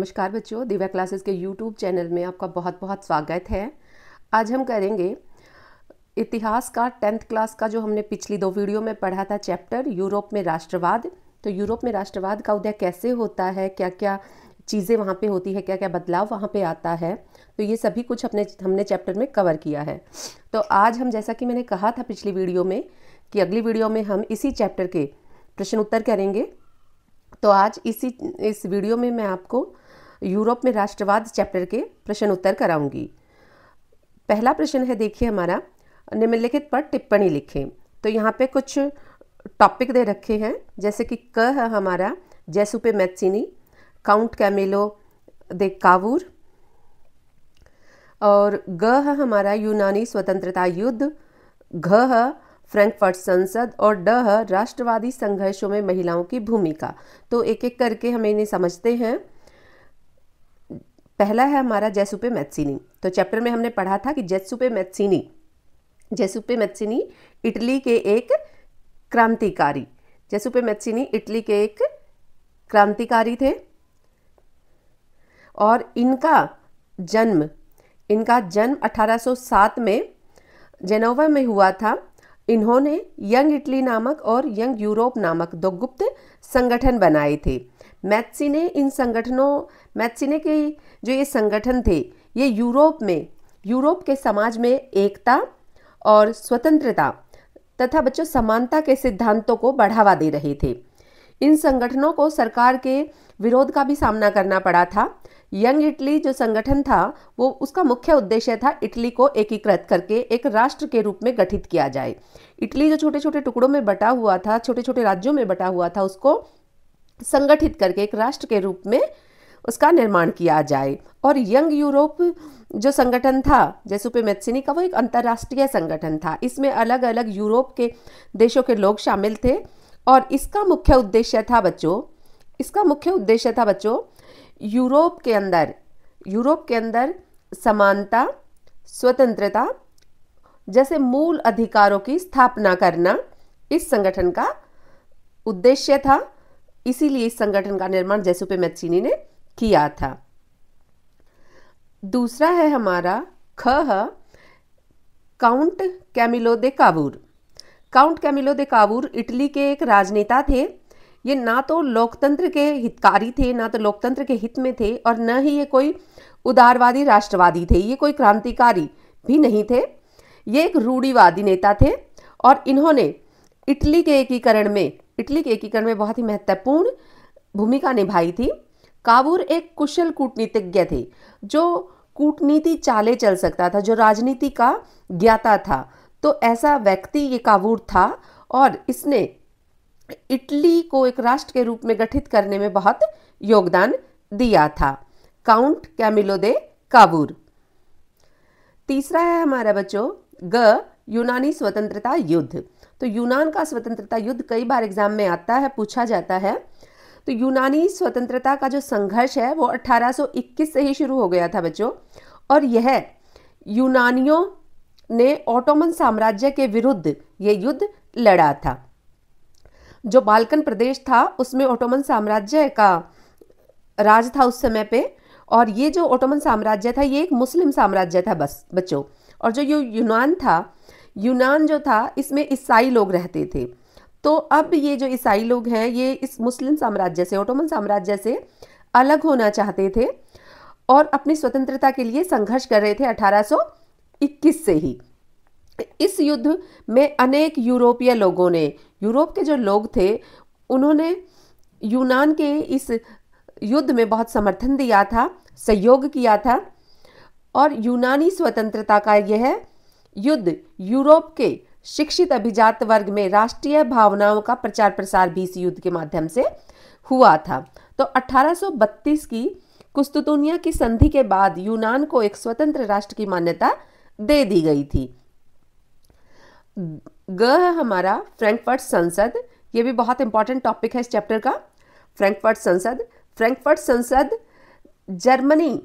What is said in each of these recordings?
नमस्कार बच्चों, दिव्या क्लासेस के यूट्यूब चैनल में आपका बहुत बहुत स्वागत है। आज हम करेंगे इतिहास का 10th क्लास का जो हमने पिछली 2 वीडियो में पढ़ा था चैप्टर यूरोप में राष्ट्रवाद। तो यूरोप में राष्ट्रवाद का उदय कैसे होता है, क्या क्या चीज़ें वहाँ पे होती है, क्या क्या बदलाव वहाँ पे आता है, तो ये सभी कुछ हमने चैप्टर में कवर किया है। तो आज हम, जैसा कि मैंने कहा था पिछली वीडियो में कि अगली वीडियो में हम इसी चैप्टर के प्रश्न उत्तर करेंगे, तो आज इस वीडियो में मैं आपको यूरोप में राष्ट्रवाद चैप्टर के प्रश्न उत्तर कराऊंगी। पहला प्रश्न है, देखिए हमारा, निम्नलिखित पर टिप्पणी लिखें। तो यहाँ पे कुछ टॉपिक दे रखे हैं, जैसे कि क है हमारा Giuseppe Mazzini, Count Camillo de Cavour, और ग है हमारा यूनानी स्वतंत्रता युद्ध, घ है फ्रैंकफर्ट संसद, और ड है राष्ट्रवादी संघर्षों में महिलाओं की भूमिका। तो एक एक करके हमें इन्हें समझते हैं। पहला है हमारा जैसुपे मैत्सिनी। तो चैप्टर में हमने पढ़ा था कि जैसुपे मैत्सिनी इटली के एक क्रांतिकारी, जैसुपे मैत्सिनी इटली के एक क्रांतिकारी थे, और इनका जन्म 1807 में जेनोवा में हुआ था। इन्होंने यंग इटली नामक और यंग यूरोप नामक 2 गुप्त संगठन बनाए थे। मैत्सिने के जो ये संगठन थे, ये यूरोप के समाज में एकता और स्वतंत्रता तथा बच्चों समानता के सिद्धांतों को बढ़ावा दे रहे थे। इन संगठनों को सरकार के विरोध का भी सामना करना पड़ा था। यंग इटली जो संगठन था, वो उसका मुख्य उद्देश्य था इटली को एकीकृत करके एक राष्ट्र के रूप में गठित किया जाए। इटली जो छोटे छोटे टुकड़ों में बटा हुआ था, छोटे छोटे राज्यों में बटा हुआ था, उसको संगठित करके एक राष्ट्र के रूप में उसका निर्माण किया जाए। और यंग यूरोप जो संगठन था जैसुपे मैत्सिनी का, वो एक अंतर्राष्ट्रीय संगठन था। इसमें अलग अलग यूरोप के देशों के लोग शामिल थे, और इसका मुख्य उद्देश्य था बच्चों यूरोप के अंदर समानता, स्वतंत्रता जैसे मूल अधिकारों की स्थापना करना इस संगठन का उद्देश्य था। इसीलिए इस संगठन का निर्माण जैसुपे मैत्सिनी ने किया था। दूसरा है हमारा ख, Count Camillo de Cavour. Count Camillo de Cavour Italy के एक राजनेता थे। ये ना तो लोकतंत्र के हितकारी थे, ना तो लोकतंत्र के हित में थे, और न ही ये कोई उदारवादी राष्ट्रवादी थे। ये कोई क्रांतिकारी भी नहीं थे। ये एक रूढ़िवादी नेता थे, और इन्होंने इटली के एकीकरण में बहुत ही महत्वपूर्ण भूमिका निभाई थी। कावूर एक कुशल कूटनीतिज्ञ थे, जो कूटनीति चाले चल सकता था, जो राजनीति का ज्ञाता था। तो ऐसा व्यक्ति ये कावूर था, और इसने इटली को एक राष्ट्र के रूप में गठित करने में बहुत योगदान दिया था। Count Camillo de Cavour. तीसरा है हमारा बच्चों ग, यूनानी स्वतंत्रता युद्ध। तो यूनान का स्वतंत्रता युद्ध कई बार एग्जाम में आता है, पूछा जाता है। तो यूनानी स्वतंत्रता का जो संघर्ष है वो 1821 से ही शुरू हो गया था बच्चों, और यह यूनानियों ने ऑटोमन साम्राज्य के विरुद्ध ये युद्ध लड़ा था। जो बाल्कन प्रदेश था उसमें ऑटोमन साम्राज्य का राज था उस समय पे, और ये जो ऑटोमन साम्राज्य था ये एक मुस्लिम साम्राज्य था बच्चों। और जो यूनान जो था, इसमें ईसाई लोग रहते थे। तो अब ये जो ईसाई लोग हैं, ये इस मुस्लिम साम्राज्य से, ऑटोमन साम्राज्य से अलग होना चाहते थे, और अपनी स्वतंत्रता के लिए संघर्ष कर रहे थे 1821 से ही। इस युद्ध में अनेक यूरोपीय लोगों ने, यूरोप के जो लोग थे, उन्होंने यूनान के इस युद्ध में बहुत समर्थन दिया था, सहयोग किया था। और यूनानी स्वतंत्रता का यह युद्ध यूरोप के शिक्षित अभिजात वर्ग में राष्ट्रीय भावनाओं का प्रचार प्रसार भी इस युद्ध के माध्यम से हुआ था। तो 1832 की कुस्तुतुनिया की संधि के बाद यूनान को एक स्वतंत्र राष्ट्र की मान्यता दे दी गई थी। ग हमारा फ्रैंकफर्ट संसद। ये भी बहुत इंपॉर्टेंट टॉपिक है इस चैप्टर का। फ्रैंकफर्ट संसद जर्मनी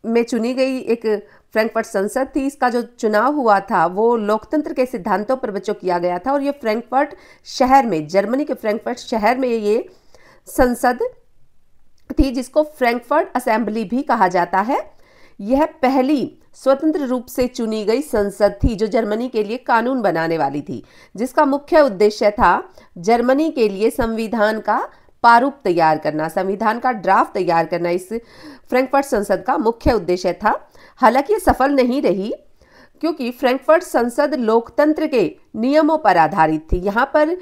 में चुनी गई एक फ्रैंकफर्ट संसद थी। इसका जो चुनाव हुआ था वो लोकतंत्र के सिद्धांतों पर बच्चों किया गया था, और ये फ्रैंकफर्ट शहर में, जर्मनी के फ्रैंकफर्ट शहर में ये संसद थी, जिसको फ्रैंकफर्ट असेंबली भी कहा जाता है। यह पहली स्वतंत्र रूप से चुनी गई संसद थी जो जर्मनी के लिए कानून बनाने वाली थी, जिसका मुख्य उद्देश्य था जर्मनी के लिए संविधान का प्रारूप तैयार करना, संविधान का ड्राफ्ट तैयार करना। इस फ्रैंकफर्ट संसद का मुख्य उद्देश्य था। हालांकि ये सफल नहीं रही, क्योंकि फ्रैंकफर्ट संसद लोकतंत्र के नियमों पर आधारित थी। यहाँ पर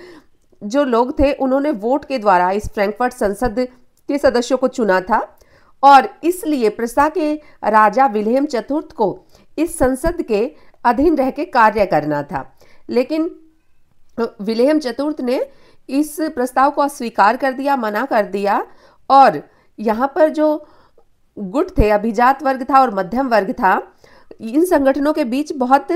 जो लोग थे उन्होंने वोट के द्वारा इस फ्रैंकफर्ट संसद के सदस्यों को चुना था, और इसलिए प्रसा के राजा विल्हेम चतुर्थ को इस संसद के अधीन रह के कार्य करना था। लेकिन विल्हेम चतुर्थ ने इस प्रस्ताव को अस्वीकार कर दिया, मना कर दिया, और यहाँ पर जो गुट थे, अभिजात वर्ग था और मध्यम वर्ग था, इन संगठनों के बीच बहुत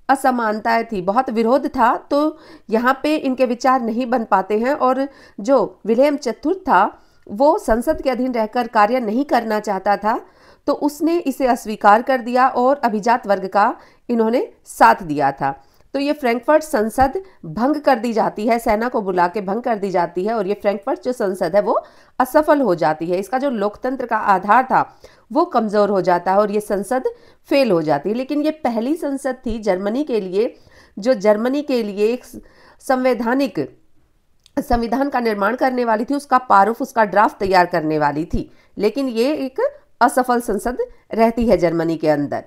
असमानताएं थी, बहुत विरोध था। तो यहाँ पे इनके विचार नहीं बन पाते हैं, और जो विल्हेम चतुर्थ था वो संसद के अधीन रहकर कार्य नहीं करना चाहता था, तो उसने इसे अस्वीकार कर दिया और अभिजात वर्ग का इन्होंने साथ दिया था। तो ये फ्रैंकफर्ट संसद भंग कर दी जाती है, सेना को बुला के भंग कर दी जाती है, और ये फ्रैंकफर्ट जो संसद है वो असफल हो जाती है। इसका जो लोकतंत्र का आधार था वो कमज़ोर हो जाता है और ये संसद फेल हो जाती है। लेकिन ये पहली संसद थी जर्मनी के लिए, जो जर्मनी के लिए एक संवैधानिक संविधान का निर्माण करने वाली थी, उसका प्रारूप, उसका ड्राफ्ट तैयार करने वाली थी। लेकिन ये एक असफल संसद रहती है जर्मनी के अंदर।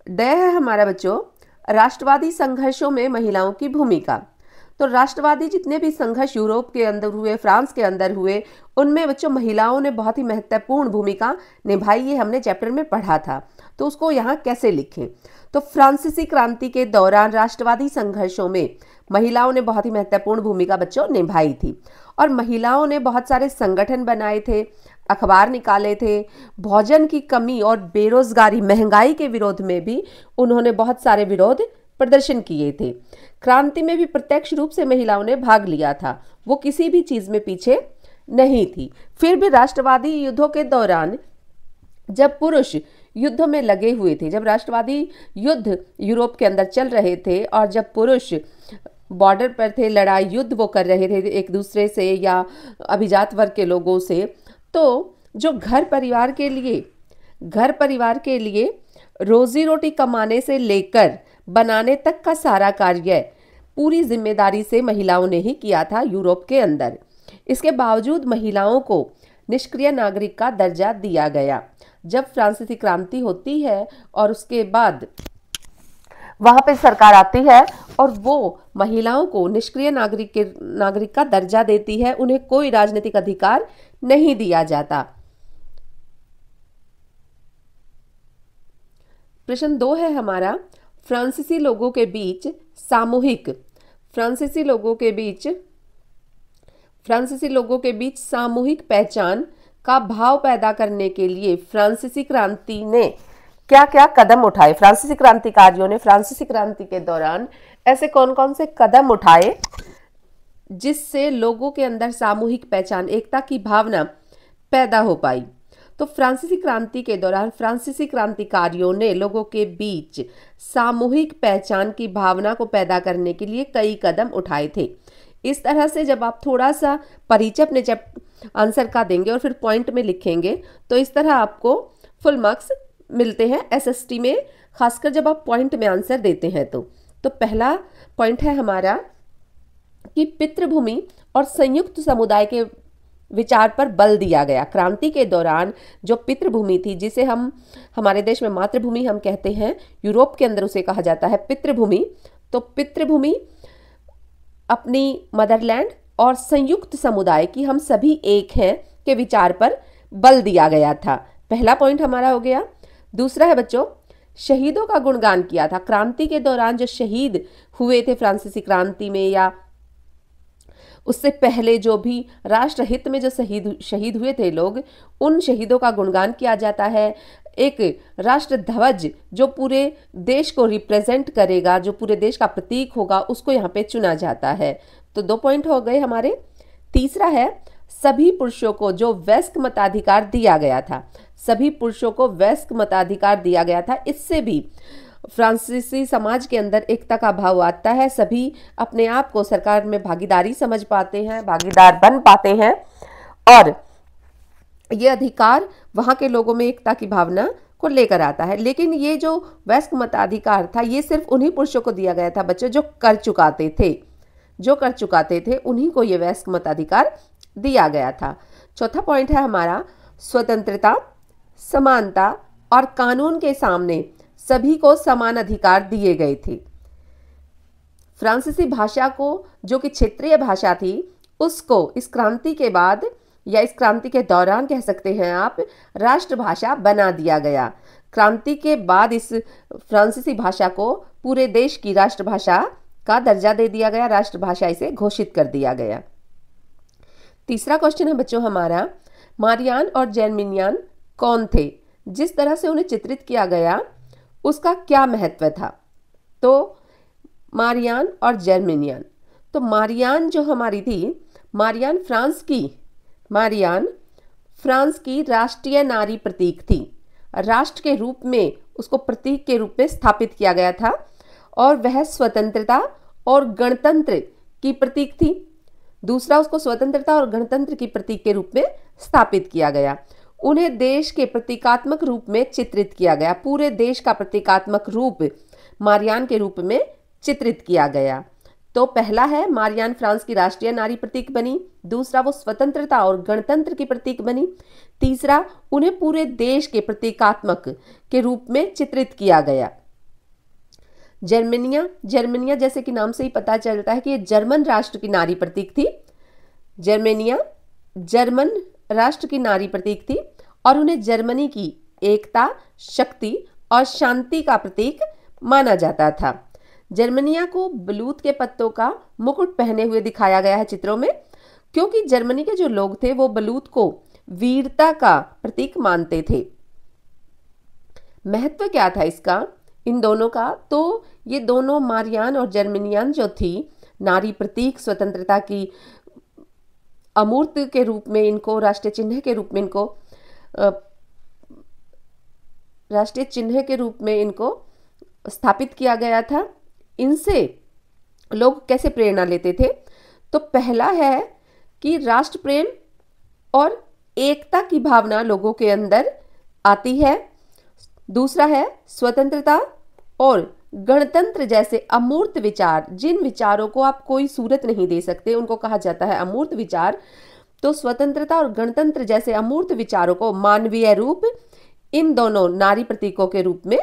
ड है हमारा बच्चों, राष्ट्रवादी संघर्षों में महिलाओं की भूमिका। तो राष्ट्रवादी जितने भी संघर्ष यूरोप के अंदर हुए, फ्रांस के अंदर हुए, उनमें बच्चों महिलाओं ने बहुत ही महत्वपूर्ण भूमिका निभाई। ये हमने चैप्टर में पढ़ा था, तो उसको यहाँ कैसे लिखें। तो फ्रांसीसी क्रांति के दौरान राष्ट्रवादी संघर्षों में महिलाओं ने बहुत ही महत्वपूर्ण भूमिका बच्चों निभाई थी, और महिलाओं ने बहुत सारे संगठन बनाए थे, अखबार निकाले थे, भोजन की कमी और बेरोजगारी, महंगाई के विरोध में भी उन्होंने बहुत सारे विरोध प्रदर्शन किए थे। क्रांति में भी प्रत्यक्ष रूप से महिलाओं ने भाग लिया था, वो किसी भी चीज में पीछे नहीं थी। फिर भी राष्ट्रवादी युद्धों के दौरान जब पुरुष युद्धों में लगे हुए थे, जब राष्ट्रवादी युद्ध यूरोप के अंदर चल रहे थे और जब पुरुष बॉर्डर पर थे, लड़ाई युद्ध वो कर रहे थे एक दूसरे से या अभिजात वर्ग के लोगों से, तो जो घर परिवार के लिए रोजी रोटी कमाने से लेकर बनाने तक का सारा कार्य पूरी जिम्मेदारी से महिलाओं ने ही किया था यूरोप के अंदर। इसके बावजूद महिलाओं को निष्क्रिय नागरिक का दर्जा दिया गया। जब फ्रांसीसी क्रांति होती है और उसके बाद वहां पे सरकार आती है और वो महिलाओं को निष्क्रिय नागरिक का दर्जा देती है, उन्हें कोई राजनीतिक अधिकार नहीं दिया जाता। प्रश्न 2 है हमारा, फ्रांसीसी लोगों के बीच सामूहिक पहचान का भाव पैदा करने के लिए फ्रांसीसी क्रांति ने क्या क्या कदम उठाए। फ्रांसीसी क्रांतिकारियों ने फ्रांसीसी क्रांति के दौरान ऐसे कौन कौन से कदम उठाए जिससे लोगों के अंदर सामूहिक पहचान, एकता की भावना पैदा हो पाई। तो फ्रांसीसी क्रांति के दौरान फ्रांसीसी क्रांतिकारियों ने लोगों के बीच सामूहिक पहचान की भावना को पैदा करने के लिए कई कदम उठाए थे। इस तरह से जब आप थोड़ा सा परिचय अपने आंसर का देंगे और फिर पॉइंट में लिखेंगे, तो इस तरह आपको फुल मार्क्स मिलते हैं एसएसटी में, खासकर जब आप पॉइंट में आंसर देते हैं। तो पहला पॉइंट है हमारा कि पितृभूमि और संयुक्त समुदाय के विचार पर बल दिया गया। क्रांति के दौरान जो पितृभूमि थी, जिसे हम हमारे देश में मातृभूमि हम कहते हैं, यूरोप के अंदर उसे कहा जाता है पितृभूमि। तो पितृभूमि, अपनी मदरलैंड और संयुक्त समुदाय की हम सभी एक हैं के विचार पर बल दिया गया था। पहला पॉइंट हमारा हो गया। दूसरा है बच्चों, शहीदों का गुणगान किया था। क्रांति के दौरान जो शहीद हुए थे फ्रांसीसी क्रांति में या उससे पहले जो भी राष्ट्रहित में जो शहीद हुए थे लोग, उन शहीदों का गुणगान किया जाता है। एक राष्ट्र ध्वज जो पूरे देश को रिप्रेजेंट करेगा, जो पूरे देश का प्रतीक होगा, उसको यहाँ पे चुना जाता है। तो 2 पॉइंट हो गए हमारे। तीसरा है, सभी पुरुषों को जो वयस्क मताधिकार दिया गया था, सभी पुरुषों को वयस्क मताधिकार दिया गया था। इससे भी फ्रांसीसी समाज के अंदर एकता का भाव आता है, सभी अपने आप को सरकार में भागीदारी समझ पाते हैं, भागीदार बन पाते हैं और ये अधिकार वहाँ के लोगों में एकता की भावना को लेकर आता है। लेकिन ये जो वयस्क मताधिकार था ये सिर्फ उन्हीं पुरुषों को दिया गया था बच्चों जो कर चुकाते थे उन्हीं को ये वयस्क मताधिकार दिया गया था। चौथा पॉइंट है हमारा स्वतंत्रता, समानता और कानून के सामने सभी को समान अधिकार दिए गए थे। फ्रांसीसी भाषा को, जो कि क्षेत्रीय भाषा थी, उसको इस क्रांति के बाद या इस क्रांति के दौरान कह सकते हैं आप, राष्ट्रभाषा बना दिया गया। क्रांति के बाद इस फ्रांसीसी भाषा को पूरे देश की राष्ट्रभाषा का दर्जा दे दिया गया, राष्ट्रभाषा इसे घोषित कर दिया गया। तीसरा क्वेश्चन है बच्चों हमारा, मारियान और जर्मनियान कौन थे? जिस तरह से उन्हें चित्रित किया गया उसका क्या महत्व था? तो मारियान और जर्मनियान, तो मारियान जो हमारी थी, मारियान फ्रांस की राष्ट्रीय नारी प्रतीक थी। राष्ट्र के रूप में उसको प्रतीक के रूप में स्थापित किया गया था और वह स्वतंत्रता और गणतंत्र की प्रतीक थी। दूसरा, उसको स्वतंत्रता और गणतंत्र की प्रतीक के रूप में स्थापित किया गया। उन्हें देश के प्रतीकात्मक रूप में चित्रित किया गया, पूरे देश का प्रतीकात्मक रूप मारियान के रूप में चित्रित किया गया। तो पहला है मारियान फ्रांस की राष्ट्रीय नारी प्रतीक बनी, दूसरा वो स्वतंत्रता और गणतंत्र की प्रतीक बनी, तीसरा उन्हें पूरे देश के प्रतीकात्मक के रूप में चित्रित किया गया। जर्मनिया जैसे कि नाम से ही पता चलता है कि ये जर्मन राष्ट्र की नारी प्रतीक थी। जर्मनिया जर्मन राष्ट्र की नारी प्रतीक थी और उन्हें जर्मनी की एकता, शक्ति और शांति का प्रतीक माना जाता था। जर्मनिया को बलूत के पत्तों का मुकुट पहने हुए दिखाया गया है चित्रों में, क्योंकि जर्मनी के जो लोग थे वो बलूत को वीरता का प्रतीक मानते थे। महत्व क्या था इसका, इन दोनों का? तो ये दोनों मारियान और जर्मनियान जो थी, नारी प्रतीक, स्वतंत्रता की अमूर्त के रूप में इनको, राष्ट्रीय चिन्ह के रूप में इनको स्थापित किया गया था। इनसे लोग कैसे प्रेरणा लेते थे? तो पहला है कि राष्ट्र प्रेम और एकता की भावना लोगों के अंदर आती है। दूसरा है स्वतंत्रता और गणतंत्र जैसे अमूर्त विचार, जिन विचारों को आप कोई सूरत नहीं दे सकते उनको कहा जाता है अमूर्त विचार। तो स्वतंत्रता और गणतंत्र जैसे अमूर्त विचारों को मानवीय रूप इन दोनों नारी प्रतीकों के रूप में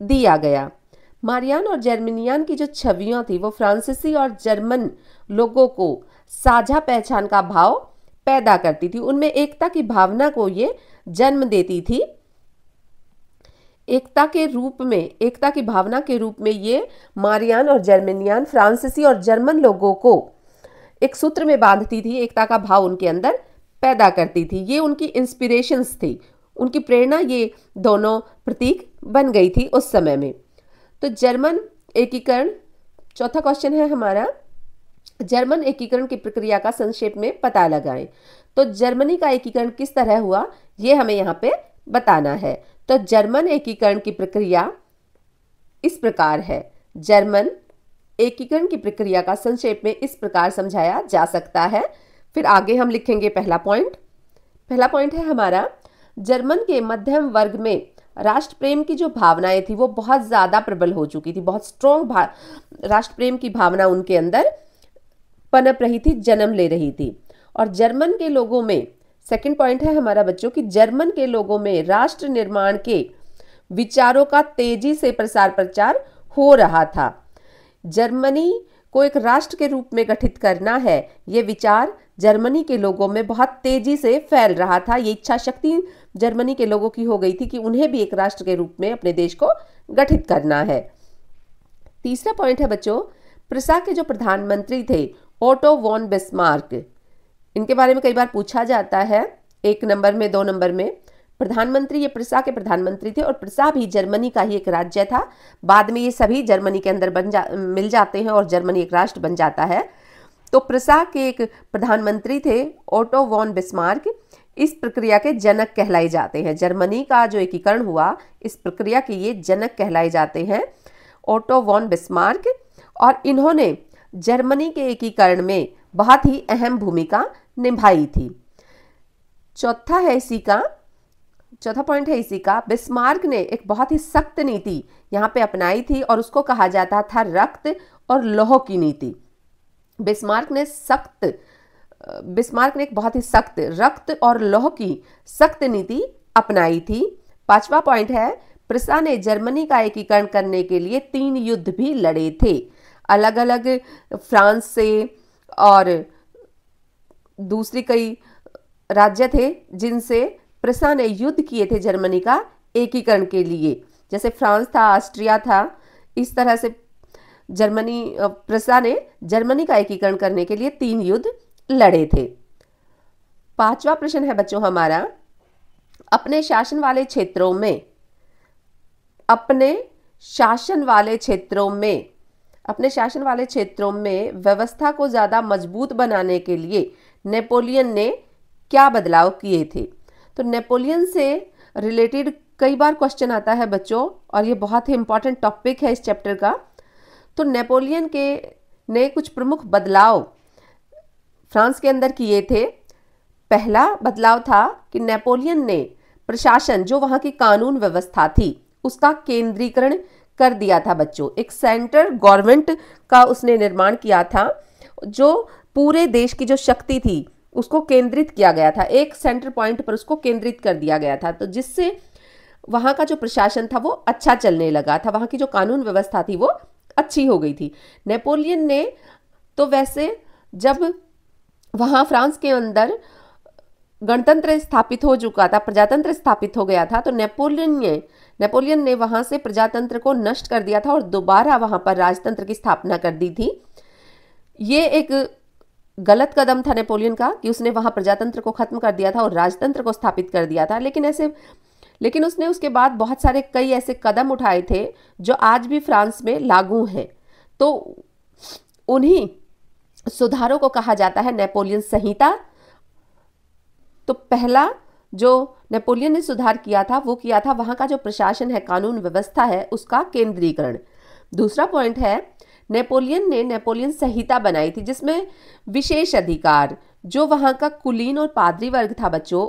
दिया गया। मारियान और जर्मनियान की जो छवियां थी वो फ्रांसीसी और जर्मन लोगों को साझा पहचान का भाव पैदा करती थी, उनमें एकता की भावना को ये जन्म देती थी। एकता की भावना के रूप में ये मारियान और जर्मनियान फ्रांसीसी और जर्मन लोगों को एक सूत्र में बांधती थी, एकता का भाव उनके अंदर पैदा करती थी। ये उनकी इंस्पिरेशंस थी, उनकी प्रेरणा ये दोनों प्रतीक बन गई थी उस समय में। तो जर्मन एकीकरण, चौथा क्वेश्चन है हमारा, जर्मन एकीकरण की प्रक्रिया का संक्षेप में पता लगाएं। तो जर्मनी का एकीकरण किस तरह हुआ ये हमें यहाँ पे बताना है। तो जर्मन एकीकरण की प्रक्रिया इस प्रकार है। जर्मन एकीकरण की प्रक्रिया का संक्षेप में इस प्रकार समझाया जा सकता है। फिर आगे हम लिखेंगे पहला पॉइंट है हमारा, जर्मन के मध्यम वर्ग में राष्ट्र प्रेम की जो भावनाएं थी वो बहुत ज़्यादा प्रबल हो चुकी थी, बहुत स्ट्रॉन्ग राष्ट्र प्रेम की भावना उनके अंदर पनप रही थी, जन्म ले रही थी। और जर्मन के लोगों में, सेकंड पॉइंट है हमारा बच्चों कि जर्मन के लोगों में राष्ट्र निर्माण के विचारों का तेजी से प्रसार प्रचार हो रहा था। जर्मनी को एक राष्ट्र के रूप में गठित करना है, ये विचार जर्मनी के लोगों में बहुत तेजी से फैल रहा था। ये इच्छा शक्ति जर्मनी के लोगों की हो गई थी कि उन्हें भी एक राष्ट्र के रूप में अपने देश को गठित करना है। तीसरा पॉइंट है बच्चों, प्रूसा के जो प्रधानमंत्री थे ओटो वॉन बिस्मार्क, इनके बारे में कई बार पूछा जाता है, 1 नंबर में 2 नंबर में। प्रधानमंत्री, ये प्रूसा के प्रधानमंत्री थे और प्रूसा भी जर्मनी का ही एक राज्य था। बाद में ये सभी जर्मनी के अंदर मिल जाते हैं और जर्मनी एक राष्ट्र बन जाता है। तो प्रूसा के एक प्रधानमंत्री थे ओटो वॉन बिस्मार्क, इस प्रक्रिया के जनक कहलाए जाते हैं। जर्मनी का जो एकीकरण हुआ इस प्रक्रिया के ये जनक कहलाए जाते हैं ओटो वॉन बिस्मार्क, और इन्होंने जर्मनी के एकीकरण में बहुत ही अहम भूमिका निभाई थी। चौथा पॉइंट है इसी का, बिस्मार्क ने एक बहुत ही सख्त नीति यहाँ पे अपनाई थी और उसको कहा जाता था रक्त और लौह की नीति। बिस्मार्क ने एक बहुत ही सख्त रक्त और लौह की सख्त नीति अपनाई थी। पांचवा पॉइंट है, प्रिसा ने जर्मनी का एकीकरण करने के लिए 3 युद्ध भी लड़े थे। अलग अलग फ्रांस से और दूसरी कई राज्य थे जिनसे प्रिसा ने युद्ध किए थे जर्मनी का एकीकरण के लिए। जैसे फ्रांस था, ऑस्ट्रिया था, इस तरह से प्रिसा ने जर्मनी का एकीकरण करने के लिए 3 युद्ध लड़े थे। पांचवा प्रश्न है बच्चों हमारा, अपने शासन वाले क्षेत्रों में व्यवस्था को ज़्यादा मजबूत बनाने के लिए नेपोलियन ने क्या बदलाव किए थे। तो नेपोलियन से रिलेटेड कई बार क्वेश्चन आता है बच्चों, और ये बहुत ही इंपॉर्टेंट टॉपिक है इस चैप्टर का। तो नेपोलियन ने कुछ प्रमुख बदलाव फ्रांस के अंदर किए थे। पहला बदलाव था कि नेपोलियन ने प्रशासन, जो वहाँ की कानून व्यवस्था थी, उसका केंद्रीकरण कर दिया था बच्चों। एक सेंट्रल गवर्नमेंट का उसने निर्माण किया था, जो पूरे देश की जो शक्ति थी उसको केंद्रित किया गया था, एक सेंटर पॉइंट पर उसको केंद्रित कर दिया गया था। तो जिससे वहाँ का जो प्रशासन था वो अच्छा चलने लगा था, वहाँ की जो कानून व्यवस्था थी वो अच्छी हो गई थी। नेपोलियन ने तो वैसे जब वहाँ फ्रांस के अंदर गणतंत्र स्थापित हो चुका था, प्रजातंत्र स्थापित हो गया था, तो नेपोलियन ने वहाँ से प्रजातंत्र को नष्ट कर दिया था और दोबारा वहाँ पर राजतंत्र की स्थापना कर दी थी। ये एक गलत कदम था नेपोलियन का कि उसने वहाँ प्रजातंत्र को खत्म कर दिया था और राजतंत्र को स्थापित कर दिया था। लेकिन उसने उसके बाद बहुत सारे कई ऐसे कदम उठाए थे जो आज भी फ्रांस में लागू हैं। तो उन्हीं सुधारों को कहा जाता है नेपोलियन संहिता। तो पहला जो नेपोलियन ने सुधार किया था वो किया था वहाँ का जो प्रशासन है, कानून व्यवस्था है, उसका केंद्रीकरण। दूसरा पॉइंट है, नेपोलियन ने नेपोलियन संहिता बनाई थी जिसमें विशेष अधिकार, जो वहाँ का कुलीन और पादरी वर्ग था बच्चों,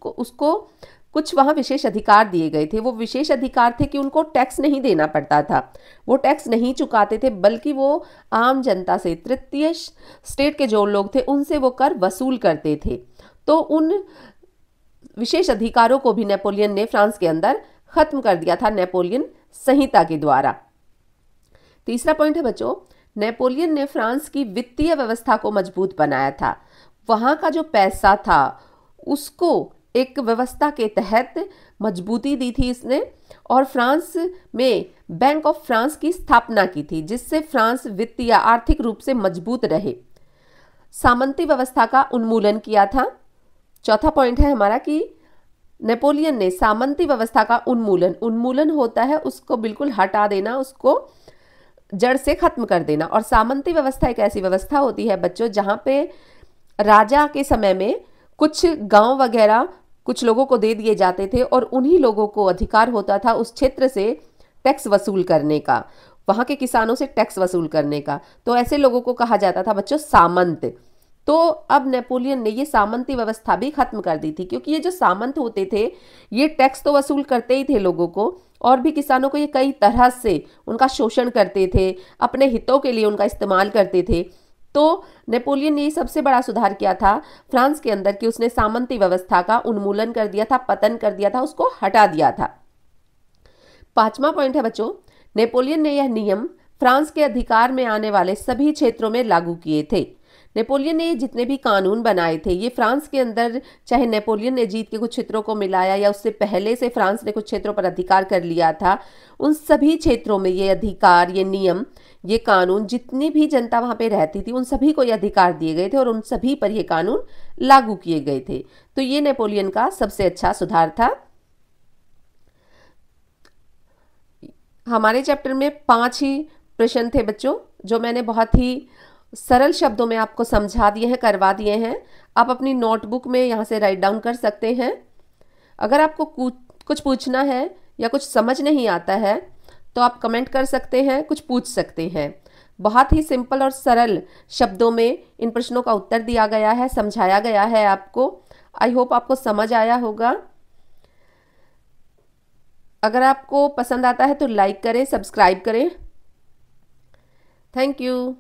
उसको कुछ वहाँ विशेष अधिकार दिए गए थे। वो विशेष अधिकार थे कि उनको टैक्स नहीं देना पड़ता था, वो टैक्स नहीं चुकाते थे, बल्कि वो आम जनता से, तृतीय स्टेट के जो लोग थे उनसे वो कर वसूल करते थे। तो उन विशेष अधिकारों को भी नेपोलियन ने फ्रांस के अंदर खत्म कर दिया था नेपोलियन संहिता के द्वारा। तीसरा पॉइंट है बच्चों, नेपोलियन ने फ्रांस की वित्तीय व्यवस्था को मजबूत बनाया था। वहाँ का जो पैसा था उसको एक व्यवस्था के तहत मजबूती दी थी इसने, और फ्रांस में बैंक ऑफ फ्रांस की स्थापना की थी, जिससे फ्रांस वित्तीय आर्थिक रूप से मजबूत रहे। सामंती व्यवस्था का उन्मूलन किया था। चौथा पॉइंट है हमारा कि नेपोलियन ने सामंती व्यवस्था का उन्मूलन होता है उसको बिल्कुल हटा देना, उसको जड़ से खत्म कर देना। और सामंती व्यवस्था एक ऐसी व्यवस्था होती है बच्चों जहाँ पे राजा के समय में कुछ गांव वगैरह कुछ लोगों को दे दिए जाते थे और उन्हीं लोगों को अधिकार होता था उस क्षेत्र से टैक्स वसूल करने का, वहाँ के किसानों से टैक्स वसूल करने का। तो ऐसे लोगों को कहा जाता था बच्चों सामंत। तो अब नेपोलियन ने ये सामंती व्यवस्था भी खत्म कर दी थी, क्योंकि ये जो सामंत होते थे ये टैक्स तो वसूल करते ही थे लोगों को, और भी किसानों को ये कई तरह से उनका शोषण करते थे, अपने हितों के लिए उनका इस्तेमाल करते थे। तो नेपोलियन ने सबसे बड़ा सुधार किया था फ्रांस के अंदर कि उसने सामंती व्यवस्था का उन्मूलन कर दिया था, पतन कर दिया था, उसको हटा दिया था। पांचवा पॉइंट है बच्चों, नेपोलियन ने यह नियम फ्रांस के अधिकार में आने वाले सभी क्षेत्रों में लागू किए थे। नेपोलियन ने जितने भी कानून बनाए थे ये फ्रांस के अंदर, चाहे नेपोलियन ने जीत के कुछ क्षेत्रों को मिलाया या उससे पहले से फ्रांस ने कुछ क्षेत्रों पर अधिकार कर लिया था, उन सभी क्षेत्रों में ये अधिकार, ये नियम, ये कानून, जितनी भी जनता वहाँ पे रहती थी उन सभी को ये अधिकार दिए गए थे और उन सभी पर ये कानून लागू किए गए थे। तो ये नेपोलियन का सबसे अच्छा सुधार था। हमारे चैप्टर में 5 ही प्रश्न थे बच्चों, जो मैंने बहुत ही सरल शब्दों में आपको समझा दिए हैं, करवा दिए हैं। आप अपनी नोटबुक में यहाँ से राइट डाउन कर सकते हैं। अगर आपको कुछ पूछना है या कुछ समझ नहीं आता है तो आप कमेंट कर सकते हैं, कुछ पूछ सकते हैं। बहुत ही सिंपल और सरल शब्दों में इन प्रश्नों का उत्तर दिया गया है, समझाया गया है आपको। आई होप आपको समझ आया होगा। अगर आपको पसंद आता है तो लाइक करें, सब्सक्राइब करें। Thank you.